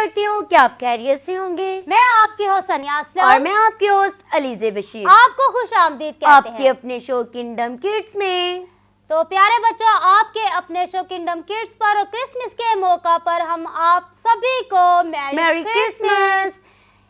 करती हूँ कि आप खैरियत से होंगे। मैं आपकी होस्ट सनिया असलम और मैं आपकी होस्ट अलीज़े बशीर आपको खुश आमदीद कहते आपके हैं अपने शो किंगडम किड्स में। तो प्यारे बच्चों, आपके अपने शो किंगडम किड्स पर और क्रिसमस के मौका पर हम आप सभी को मैरी क्रिसमस।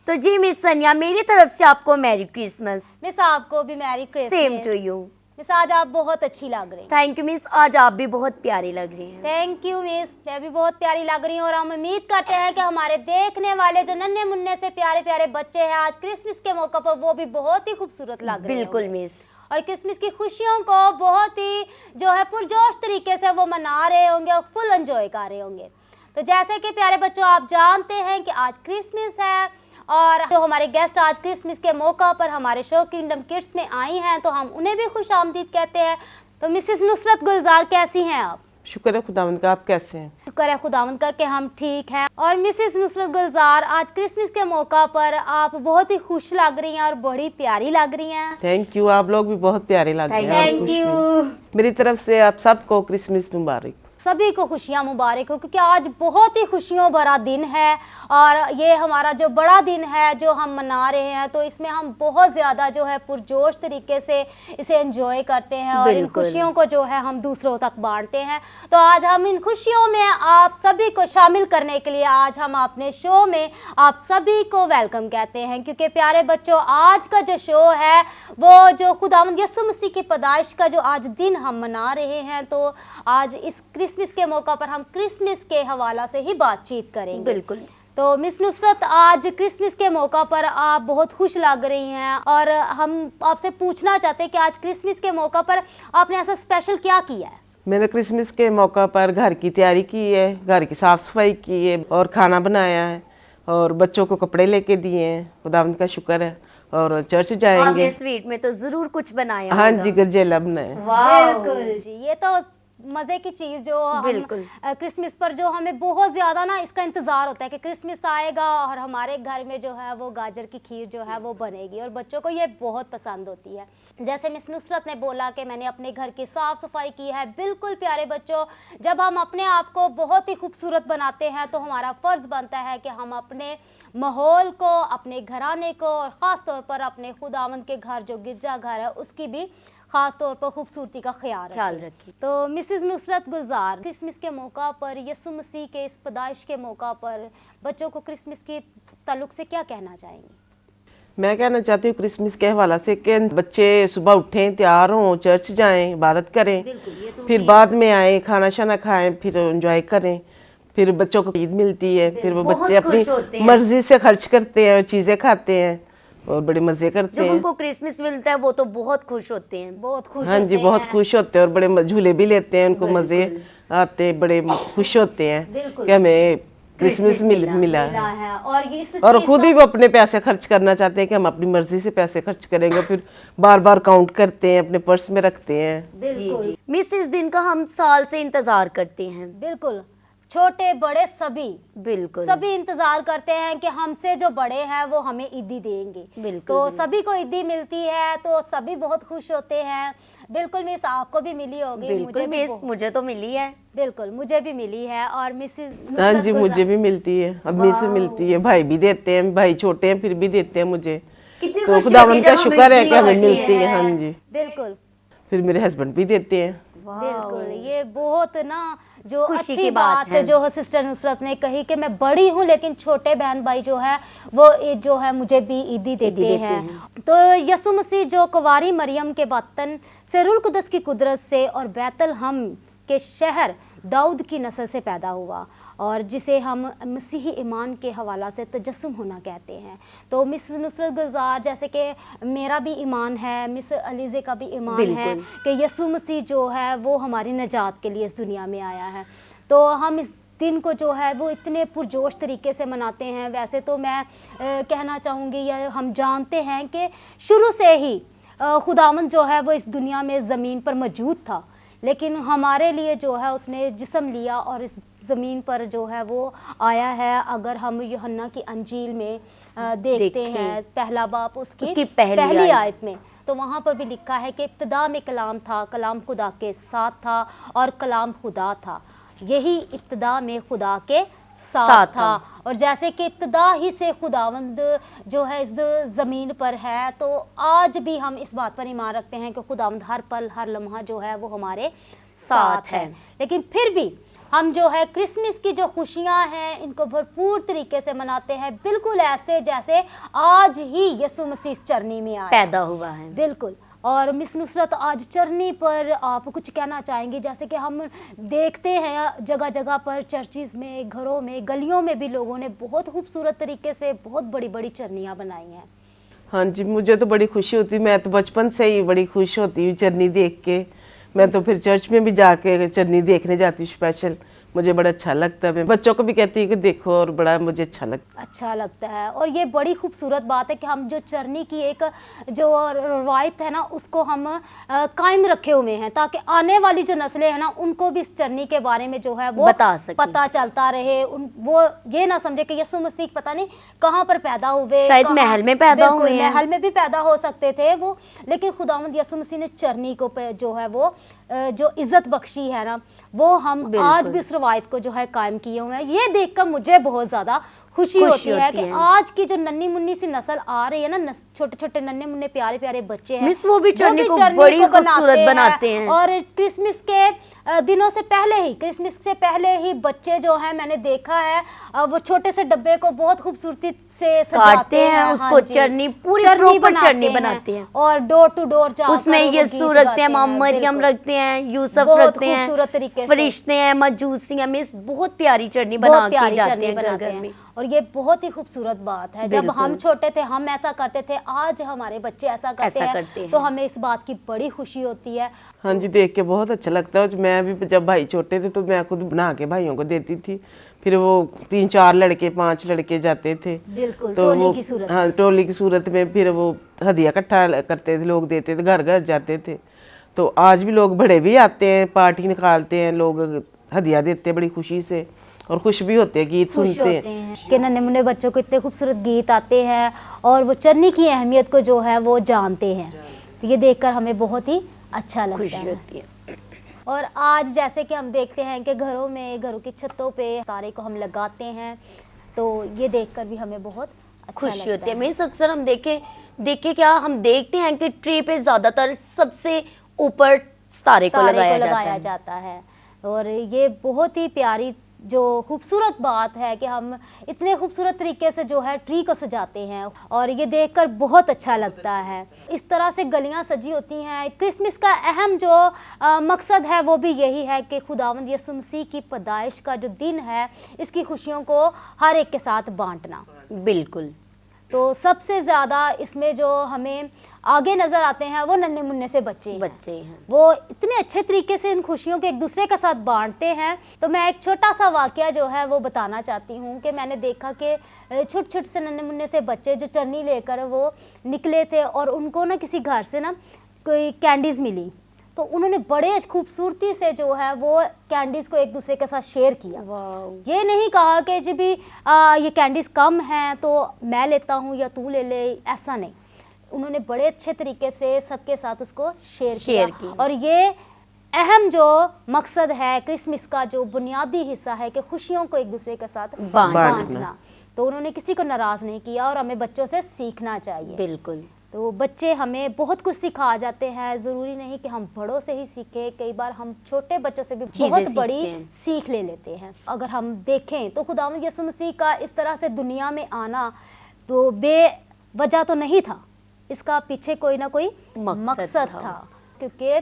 तो जी मिस सनिया, मेरी तरफ से आपको मैरी क्रिसमस। मिस आपको भी merry Christmas. Same to you miss, आज आप बहुत अच्छी लग रही हैं। थैंक यू मिस, आज आप भी बहुत प्यारी लग रही हैं। थैंक यू मिस, मैं भी बहुत प्यारी लग रही हूँ और हम उम्मीद करते हैं कि हमारे देखने वाले जो नन्हे मुन्ने से प्यारे प्यारे बच्चे हैं आज क्रिसमस के मौका पर वो भी बहुत ही खूबसूरत लग रहे हैं। बिल्कुल मिस। और क्रिसमस की खुशियों को बहुत ही जो है पुरजोश तरीके से वो मना रहे होंगे और फुल एंजॉय कर रहे होंगे। तो जैसे कि प्यारे बच्चों आप जानते हैं कि आज क्रिसमस है और जो हमारे गेस्ट आज क्रिसमस के मौका पर हमारे शो किंगडम किड्स में आई हैं तो हम उन्हें भी खुश आमदीद कहते हैं। तो मिसेस नुसरत गुलजार, कैसी हैं आप? शुक्र है खुदावंद का, आप कैसे हैं? शुक्र है खुदावंद का कि हम ठीक हैं। और मिसेस नुसरत गुलजार, आज क्रिसमस के मौका पर आप बहुत ही खुश लग रही हैं और बड़ी प्यारी लग रही हैं। थैंक यू, आप लोग भी बहुत प्यारे लग रहे हैं। Thank you. मेरी तरफ से आप सबको क्रिसमस मुबारक। सभी को खुशियां मुबारक हो क्योंकि आज बहुत ही खुशियों भरा दिन है और ये हमारा जो बड़ा दिन है जो हम मना रहे हैं तो इसमें हम बहुत ज़्यादा जो है पुरजोश तरीके से इसे एंजॉय करते हैं और इन खुशियों को जो है हम दूसरों तक बांटते हैं। तो आज हम इन खुशियों में आप सभी को शामिल करने के लिए आज हम अपने शो में आप सभी को वेलकम कहते हैं क्योंकि प्यारे बच्चों आज का जो शो है वो जो खुदावंद यीशु मसीह की पैदाइश का जो आज दिन हम मना रहे हैं तो आज इस क्रिसमस के मौका पर हम क्रिसमस के हवाला से ही बातचीत करेंगे। बिल्कुल। तो मिस नुसरत, आज क्रिसमस के मौका पर आप बहुत खुश लग रही हैं और हम आपसे पूछना चाहते हैं कि आज क्रिसमस के मौका पर आपने ऐसा स्पेशल क्या किया है? मैंने क्रिसमस के मौका पर घर की तैयारी की है, घर की साफ सफाई की है और खाना बनाया है और बच्चों को कपड़े लेके दिए हैं। खुदावंद का शुक्र है। और चर्च जाएंगे। आपने स्वीट में तो जरूर कुछ बनाया हाँ होगा। जी, गरजेला बनाया। बिल्कुल जी, ये तो मजे की चीज जो बिल्कुल। हम क्रिसमस पर जो हमें बहुत ज्यादा ना इसका इंतजार होता है कि क्रिसमस आएगा और हमारे घर में जो है वो गाजर की खीर जो है वो बनेगी और बच्चों को ये बहुत पसंद होती है। जैसे मिस नुसरत ने बोला कि मैंने अपने घर की साफ सफाई की है। बिल्कुल प्यारे बच्चों, जब हम अपने आप को बहुत ही खूबसूरत बनाते हैं तो हमारा फर्ज बनता है कि हम अपने माहौल को, अपने घराने को और ख़ास तौर पर अपने खुदावंद के घर जो गिरजा घर है उसकी भी खास तौर पर खूबसूरती का ख्याल रखें। तो मिसेस नुसरत गुलजार, क्रिसमस के मौका पर यीशु मसीह के इस पैदाइश के मौका पर बच्चों को क्रिसमस के ताल्लुक से क्या कहना चाहेंगी? मैं कहना चाहती हूँ क्रिसमस के हवाला से कि बच्चे सुबह उठें, तैयार हों, चर्च जाएं, इबादत करें, फिर बाद में आए, खाना शाना खाएं, फिर एंजॉय करें। फिर बच्चों को ईद मिलती है, फिर वो बच्चे अपनी मर्जी से खर्च करते हैं, चीज़ें खाते हैं और बड़े मजे करते हैं। जब उनको क्रिसमस मिलता है वो तो बहुत खुश होते हैं, बहुत खुश हाँ जी, बहुत खुश होते हैं और बड़े झूले भी लेते हैं, उनको मजे आते, बड़े खुश होते हैं कि हमें क्रिसमस मिला है। और खुद ही वो अपने पैसे खर्च करना चाहते हैं कि हम अपनी मर्जी से पैसे खर्च करेंगे, फिर बार बार काउंट करते हैं, अपने पर्स में रखते हैं। जी। मिस, इस दिन का हम साल से इंतजार करते हैं। बिल्कुल, छोटे बड़े सभी बिल्कुल सभी इंतजार करते हैं कि हमसे जो बड़े हैं वो हमें ईदी देंगे। बिल्कुल। तो सभी को ईदी मिलती है तो सभी बहुत खुश होते हैं। बिल्कुल मिस, आपको भी मिली होगी। बिल्कुल मिस, मुझे तो मिली है। बिल्कुल, मुझे भी मिली है और मिसेस हाँ जी, मुझे भी मिलती है, अम्मी से मिलती है, भाई भी देते हैं, भाई छोटे हैं फिर भी देते हैं मुझे। तो खुदावंद का शुक्र है कि हमें मिलती है। हाँ जी, बिल्कुल। फिर मेरे हस्बैंड भी देते हैं। बिल्कुल, ये बहुत ना जो खुशी अच्छी की बात है जो सिस्टर नुसरत ने कही कि मैं बड़ी हूँ लेकिन छोटे बहन भाई जो है वो जो है मुझे भी ईदी देते हैं। तो यीशु मसीह जो कुंवारी मरियम के बतन से रूह कुदस की कुदरत से और बैतलहम के शहर दाऊद की नस्ल से पैदा हुआ और जिसे हम मसीही ईमान के हवाला से तजस्सुम होना कहते हैं। तो मिस नुसरत गुलजार, जैसे कि मेरा भी ईमान है, मिस अलीज़े का भी ईमान है कि यीशु मसीह जो है वो हमारी निजात के लिए इस दुनिया में आया है। तो हम इस दिन को जो है वो इतने पुरजोश तरीके से मनाते हैं। वैसे तो मैं कहना चाहूँगी या हम जानते हैं कि शुरू से ही खुदावंद जो है वो इस दुनिया में ज़मीन पर मौजूद था, लेकिन हमारे लिए जो है उसने जिस्म लिया और इस ज़मीन पर जो है वो आया है। अगर हम यूहन्ना की अंजील में देखते हैं पहला बाप उसकी पहली आयत में, तो वहाँ पर भी लिखा है कि इब्तिदा में कलाम था, कलाम खुदा के साथ था और कलाम खुदा था। यही इब्तिदा में खुदा के साथ था। और जैसे कि इब्तिदा ही से खुदावंद जो है इस ज़मीन पर है, तो आज भी हम इस बात पर ईमान रखते हैं कि खुदावंद हर पल हर लम्हा जो है वो हमारे साथ है। लेकिन फिर भी हम जो है क्रिसमस की जो खुशियां हैं इनको भरपूर तरीके से मनाते हैं, बिल्कुल ऐसे जैसे आज ही यीशु मसीह चरनी में आया, पैदा हुआ है। बिल्कुल। और मिस नुसरत, आज चरनी पर आप कुछ कहना चाहेंगी? जैसे कि हम देखते हैं जगह जगह पर चर्चिज़ में, घरों में, गलियों में भी लोगों ने बहुत खूबसूरत तरीके से बहुत बड़ी बड़ी चरनियाँ बनाई हैं। हाँ जी, मुझे तो बड़ी खुशी होती, मैं तो बचपन से ही बड़ी खुश होती हूँ चरनी देख के। मैं तो फिर चर्च में भी जाके चरनी देखने जाती हूँ स्पेशल, मुझे बड़ा अच्छा लगता है। मैं बच्चों को भी कहती हूँ कि देखो, और बड़ा मुझे अच्छा लगता है। और ये बड़ी खूबसूरत बात है कि हम जो चरनी की एक जो रवायत है ना उसको हम कायम रखे हुए हैं, ताकि आने वाली जो नस्लें हैं ना उनको भी इस चरनी के बारे में जो है वो पता चलता रहे। वो ये ना समझे कि यीशु मसीह पता नहीं कहाँ पर पैदा हुए, शायद महल में पैदा हुए हैं। महल में भी पैदा हो सकते थे वो, लेकिन खुदावंद यीशु मसीह ने चरनी को जो है वो जो इज्जत बख्शी है ना, वो हम आज भी उस रवायत को जो है कायम किए हुए हैं। ये देखकर मुझे बहुत ज़्यादा खुशी होती है कि आज की जो नन्ही मुन्नी सी नस्ल आ रही है ना, छोटे छोटे नन्हे मुन्ने प्यारे प्यारे बच्चे हैं, मिस वो भी चरनी को बड़ी खूबसूरत बनाते हैं। और क्रिसमस के दिनों से पहले ही, क्रिसमस से पहले ही बच्चे जो है मैंने देखा है वो छोटे से डब्बे को बहुत खूबसूरती से सजाते हैं, उसको चरनी पूरी प्रॉपर चरनी बनाते हैं और डोर टू डोर जाकर उसमें यीशु रखते हैं, मरियम रखते हैं, यूसुफ रखते हैं, खूबसूरत तरीके से फरिश्ते हैं, मजूसी, मिस बहुत प्यारी चरनी बना के जाते हैं घर में। और ये बहुत ही खूबसूरत बात है। जब हम छोटे थे हम ऐसा करते थे, आज हमारे बच्चे ऐसा करते हैं, तो हमें इस बात की बड़ी खुशी होती है। हाँ जी, देख के बहुत अच्छा लगता है। मैं भी जब भाई छोटे थे तो मैं खुद बना के भाइयों को देती थी, फिर वो 3-4 लड़के 5 लड़के जाते थे, बिल्कुल तो टोली की सूरत। हाँ, टोली की सूरत में फिर वो हदिया इकट्ठा करते थे, लोग देते थे, घर घर जाते थे। तो आज भी लोग बड़े भी आते हैं, पार्टी निकालते हैं, लोग हदिया देते हैं बड़ी खुशी से, और खुश भी होते हैं, गीत सुनते हैं कि नन्हे मुन्ने बच्चों को इतने खूबसूरत गीत आते हैं और वो चरनी की अहमियत को जो है वो जानते हैं। तो ये देखकर हमें बहुत ही अच्छा लगता है। और आज जैसे कि हम देखते हैं कि घरों में, घरों की छतों पे तारे को हम लगाते हैं, तो ये देखकर भी हमें बहुत अच्छा खुशी होती है। मीन्स अक्सर हम देखे क्या हम देखते हैं कि ट्री पे ज्यादातर सबसे ऊपर तारे को लगाया जाता है। और ये बहुत ही प्यारी जो खूबसूरत बात है कि हम इतने खूबसूरत तरीके से जो है ट्री को सजाते हैं, और ये देखकर बहुत अच्छा लगता है। इस तरह से गलियां सजी होती हैं। क्रिसमस का अहम जो मकसद है वो भी यही है कि खुदावंद यीशु मसीह की पैदाइश का जो दिन है इसकी खुशियों को हर एक के साथ बांटना। बिल्कुल। तो सबसे ज़्यादा इसमें जो हमें आगे नज़र आते हैं वो नन्हे मुन्ने से बच्चे हैं। वो इतने अच्छे तरीके से इन खुशियों को एक दूसरे के साथ बांटते हैं। तो मैं एक छोटा सा वाकया जो है वो बताना चाहती हूँ कि मैंने देखा कि छोटे छोटे से नन्हे मुन्ने से बच्चे जो चरनी लेकर वो निकले थे, और उनको ना किसी घर से ना कोई कैंडीज़ मिली, तो उन्होंने बड़े खूबसूरती से जो है वो कैंडीज़ को एक दूसरे के साथ शेयर किया। ये नहीं कहा कि जी भी ये कैंडीज़ कम हैं तो मैं लेता हूँ या तू ले ले, ऐसा नहीं। उन्होंने बड़े अच्छे तरीके से सबके साथ उसको शेयर किया। और ये अहम जो मकसद है क्रिसमस का, जो बुनियादी हिस्सा है कि खुशियों को एक दूसरे के साथ बांटना। तो उन्होंने किसी को नाराज़ नहीं किया, और हमें बच्चों से सीखना चाहिए। बिल्कुल। तो बच्चे हमें बहुत कुछ सिखा जाते हैं, ज़रूरी नहीं कि हम बड़ों से ही सीखें, कई बार हम छोटे बच्चों से भी बहुत बड़ी सीख ले लेते हैं। अगर हम देखें तो खुदावंद यीशु मसीह का इस तरह से दुनिया में आना तो बेवजह तो नहीं था, इसका पीछे कोई ना कोई मकसद था। क्योंकि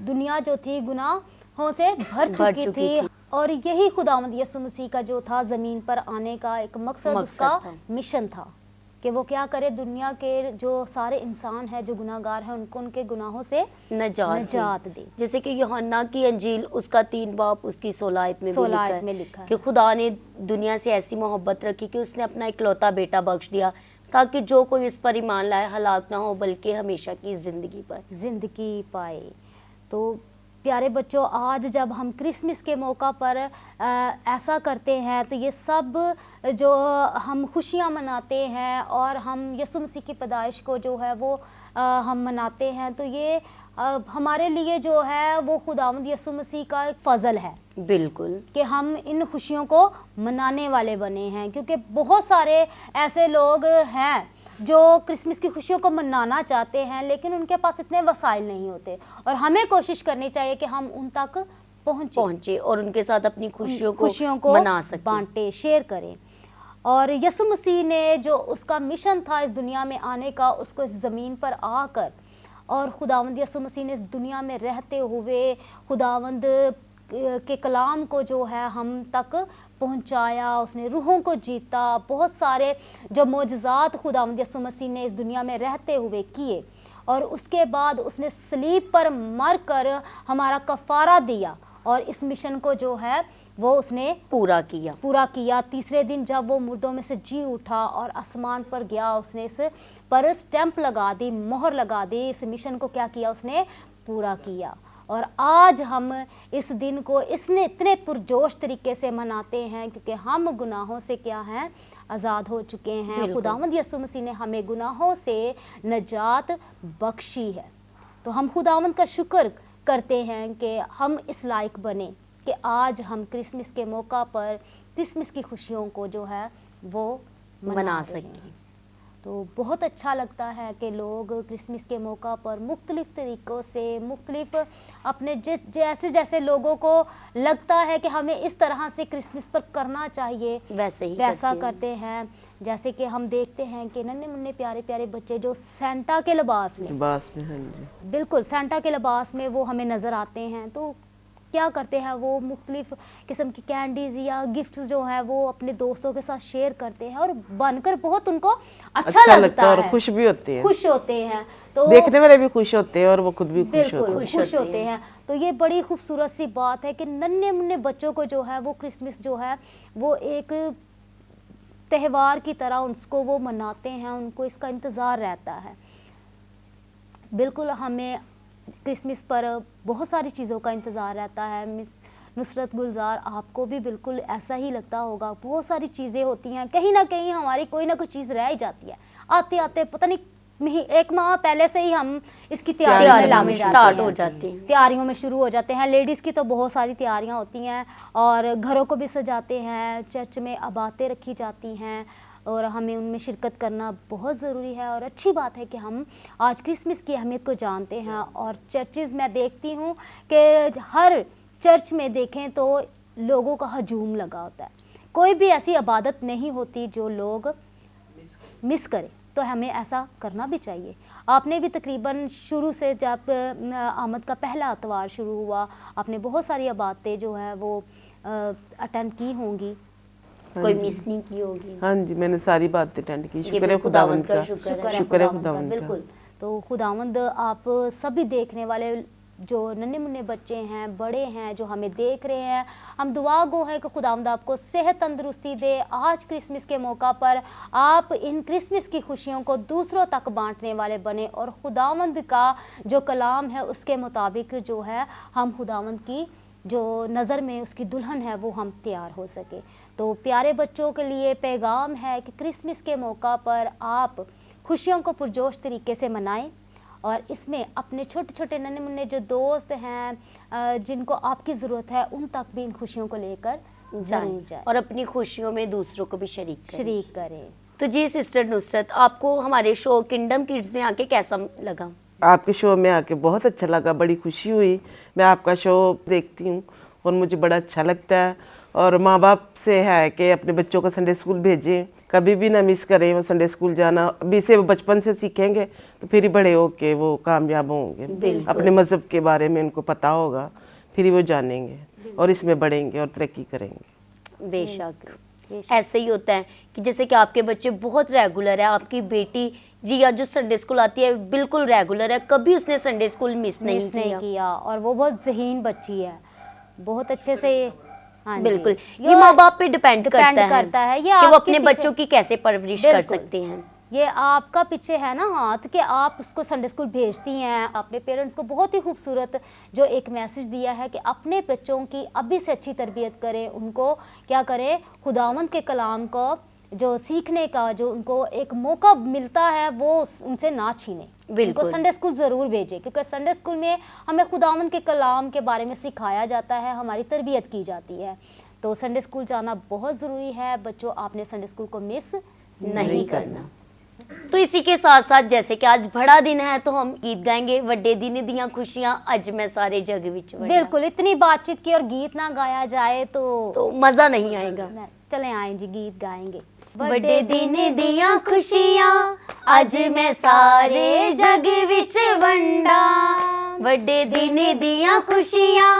दुनिया जो थी गुनाहों से भर चुकी थी, और यही खुदावंद यीशु मसीह का जो था ज़मीन पर आने का एक मकसद उसका मिशन था कि वो क्या करे, दुनिया के जो सारे इंसान हैं जो गुनाहगार हैं उनको उनके गुनाहों से नजात दे। जैसे कि यूहन्ना की अंजील उसका 3 बाब उसकी 16 आयत में लिखा है कि खुदा ने दुनिया से ऐसी मोहब्बत रखी कि उसने अपना इकलौता बेटा बख्श दिया ताकि जो कोई इस पर ईमान लाए हलाक ना हो बल्कि हमेशा की जिंदगी पाए। तो प्यारे बच्चों, आज जब हम क्रिसमस के मौका पर ऐसा करते हैं तो ये सब जो हम खुशियाँ मनाते हैं और हम यीशु मसीह की पैदाइश को जो है वो हम मनाते हैं, तो ये हमारे लिए जो है वो खुदावंद यीशु मसीह का एक फजल है बिल्कुल कि हम इन खुशियों को मनाने वाले बने हैं। क्योंकि बहुत सारे ऐसे लोग हैं जो क्रिसमस की खुशियों को मनाना चाहते हैं, लेकिन उनके पास इतने वसाइल नहीं होते, और हमें कोशिश करनी चाहिए कि हम उन तक पहुंचे और उनके साथ अपनी खुशियों को मना सकें, बांटे, शेयर करें। और यीशु मसीह ने जो उसका मिशन था इस दुनिया में आने का, उसको इस ज़मीन पर आकर, और खुदावंद यीशु मसीह ने इस दुनिया में रहते हुए खुदावंद के कलाम को जो है हम तक पहुंचाया, उसने रूहों को जीता, बहुत सारे जो मोजज़ात खुदावंद यीशु मसीह ने इस दुनिया में रहते हुए किए, और उसके बाद उसने सलीब पर मरकर हमारा कफ़ारा दिया, और इस मिशन को जो है वो उसने पूरा किया। तीसरे दिन जब वो मुर्दों में से जी उठा और आसमान पर गया, उसने इस पर स्टैंप लगा दी, मोहर लगा दी, इस मिशन को क्या किया, उसने पूरा किया। और आज हम इस दिन को इतने पुरजोश तरीके से मनाते हैं क्योंकि हम गुनाहों से क्या हैं, आज़ाद हो चुके हैं। खुदावंद यीशु मसीह ने हमें गुनाहों से नजात बख्शी है। तो हम खुदावंद का शुक्र करते हैं कि हम इस लायक बने कि आज हम क्रिसमस के मौका पर क्रिसमस की खुशियों को जो है वो मना सकें। तो बहुत अच्छा लगता है कि लोग क्रिसमस के मौका पर मुख्तलिफ़ तरीक़ों से, मुख्तलिफ़ अपने जैसे लोगों को लगता है कि हमें इस तरह से क्रिसमस पर करना चाहिए, वैसा करते हैं। जैसे कि हम देखते हैं कि नन्हे मुन्ने प्यारे प्यारे बच्चे जो सेंटा के लिबास में बिल्कुल सेंटा के लिबास में वो हमें नज़र आते हैं, तो क्या करते हैं वो मुख्तलिफ़ किस्म की कैंडीज़ या गिफ्ट्स जो है वो अपने दोस्तों के साथ शेयर करते हैं, और बनकर बहुत उनको अच्छा लगता है और खुश भी होते हैं, तो देखने वाले भी खुश होते हैं और वो खुद भी खुश होते हैं। तो ये बड़ी खूबसूरत सी बात है कि नन्हे मुन्ने बच्चों को जो है वो क्रिसमस जो है वो एक त्यौहार की तरह उसको वो मनाते हैं, उनको इसका इंतज़ार रहता है। बिल्कुल हमें क्रिसमस पर बहुत सारी चीज़ों का इंतज़ार रहता है। मिस नुसरत गुलजार, आपको भी बिल्कुल ऐसा ही लगता होगा, बहुत सारी चीज़ें होती हैं, कहीं ना कहीं हमारी कोई ना कोई चीज़ रह ही जाती है। आते आते पता नहीं एक माह पहले से ही हम इसकी तैयारियों में स्टार्ट हो जाती हैं, तैयारियों में शुरू हो जाते हैं। लेडीज़ की तो बहुत सारी तैयारियां होती हैं, और घरों को भी सजाते हैं, चर्च में अबातें रखी जाती हैं, और हमें उनमें शिरकत करना बहुत ज़रूरी है। और अच्छी बात है कि हम आज क्रिसमस की अहमियत को जानते हैं। और चर्चेज़ में देखती हूँ कि हर चर्च में देखें तो लोगों का हजूम लगा होता है, कोई भी ऐसी इबादत नहीं होती जो लोग मिस करें, तो हमें ऐसा करना भी चाहिए। आपने भी तकरीबन शुरू से जब आमद का पहला अतवार शुरू हुआ, आपने बहुत सारी इबादतें जो है वो अटेंड की होंगी, कोई मिस नहीं की होगी। हाँ जी, मैंने सारी बातें अटेंड की। शुक्र है खुदावंद का, शुक्र है खुदावंद का। बिल्कुल। तो खुदावंद आप सभी देखने वाले जो नन्हे मुन्ने बच्चे हैं, बड़े हैं, जो हमें देख रहे हैं, हम दुआ गो है कि खुदावंद आपको सेहत तंदुरुस्ती दे। आज क्रिसमस के मौका पर आप इन क्रिसमस की खुशियों को दूसरों तक बांटने वाले बने, और खुदावंद का जो कलाम है उसके मुताबिक जो है हम खुदावंद की जो नज़र में उसकी दुल्हन है वो हम तैयार हो सके। तो प्यारे बच्चों के लिए पैगाम है कि क्रिसमस के मौका पर आप खुशियों को पुरजोश तरीके से मनाएं, और इसमें अपने छोटे छोटे नन्हे मुन्ने जो दोस्त हैं जिनको आपकी ज़रूरत है उन तक भी इन खुशियों को लेकर जरूर जाए, और अपनी खुशियों में दूसरों को भी शरीक करें। तो जी सिस्टर नुसरत, आपको हमारे शो किंगडम किड्स में आके कैसा लगा? आपके शो में आके बहुत अच्छा लगा, बड़ी खुशी हुई। मैं आपका शो देखती हूँ और मुझे बड़ा अच्छा लगता है, और माँ बाप से है कि अपने बच्चों को संडे स्कूल भेजें, कभी भी ना मिस करें वो संडे स्कूल जाना। अभी से वो बचपन से सीखेंगे तो फिर ही बड़े होके वो कामयाब होंगे, अपने मज़हब के बारे में उनको पता होगा, फिर ही वो जानेंगे और इसमें बढ़ेंगे और तरक्की करेंगे। बेशक ऐसे ही होता है कि जैसे कि आपके बच्चे बहुत रेगुलर है, आपकी बेटी रिया जो संडे स्कूल आती है बिल्कुल रेगुलर है, कभी उसने संडे स्कूल मिस नहीं किया, और वो बहुत ज़हीन बच्ची है, बहुत अच्छे से। हाँ बिल्कुल, ये माँ बाप पे डिपेंड करता है ये कि वो अपने बच्चों की कैसे परवरिश कर सकते हैं। ये आपका पीछे है ना हाथ कि आप उसको संडे स्कूल भेजती हैं। अपने पेरेंट्स को बहुत ही खूबसूरत जो एक मैसेज दिया है कि अपने बच्चों की अभी से अच्छी तरबियत करें, उनको क्या करें, खुदावंद के कलाम को जो सीखने का जो उनको एक मौका मिलता है वो उनसे ना छीने। बिल्कुल। उनको संडे स्कूल ज़रूर भेजें, क्योंकि संडे स्कूल में हमें खुदावंद के कलाम के बारे में सिखाया जाता है, हमारी तरबियत की जाती है। तो संडे स्कूल जाना बहुत ज़रूरी है। बच्चों, आपने संडे स्कूल को मिस नहीं करना। तो इसी के साथ साथ जैसे कि आज बड़ा दिन है तो हम गीत गाएंगे, वड्डे दिन दियां खुशियां अज मैं सारे जग विच वंडा। बिल्कुल, इतनी बातचीत की और गीत ना गाया जाए तो मजा नहीं आएगा। चले आए जी, गीत गाएंगे। वड्डे दिन दियां खुशियां अज मैं सारे जग विच वंडा, वड्डे दिन दियां खुशियां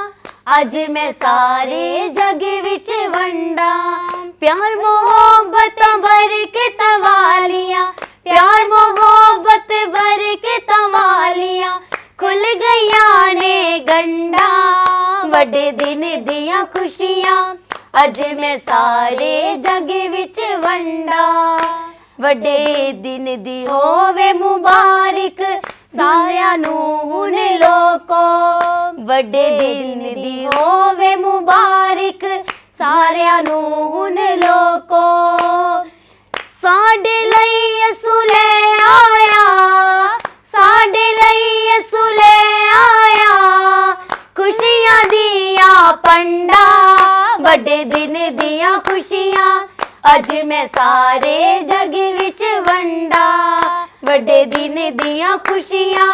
अज मैं सारे जग विच वंडा, प्यार मोहब्बत बरकत वालियां, प्यार मोहब्बत बरकत वालियां खुल गईयां ने गंडा, वड्डे दिन दियां खुशियां अज मैं सारे जग विच वंडा, वड्डे दिन दी होवे मुबारक सारियां नू हुण लोको, वड्डे दिन दी होवे मुबारक सारियां नू हुण लोको, साडे लई यसू ले आया, साडे लई यसू ले आया, खुशियां दिया पंडा, वड्डे दिन दियां खुशियां अज मैं सारे जग विच वंडा, वड्डे दिन दियां खुशियां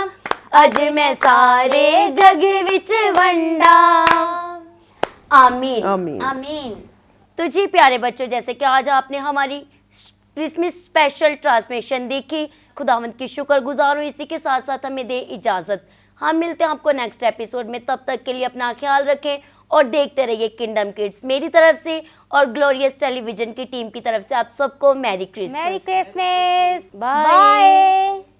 अज मैं सारे जग विच वंडा। आमीन आमीन। आमीन। तो जी प्यारे बच्चों, जैसे कि आज आपने हमारी क्रिसमस स्पेशल ट्रांसमिशन देखी, खुदावंद की शुक्रगुजार हूँ। इसी के साथ साथ हमें दे इजाज़त। हम मिलते हैं आपको नेक्स्ट एपिसोड में। तब तक के लिए अपना ख्याल रखें और देखते रहिए किंगडम किड्स। मेरी तरफ से और ग्लोरियस टेलीविजन की टीम की तरफ से आप सबको merry Christmas. Merry Christmas, bye. Bye.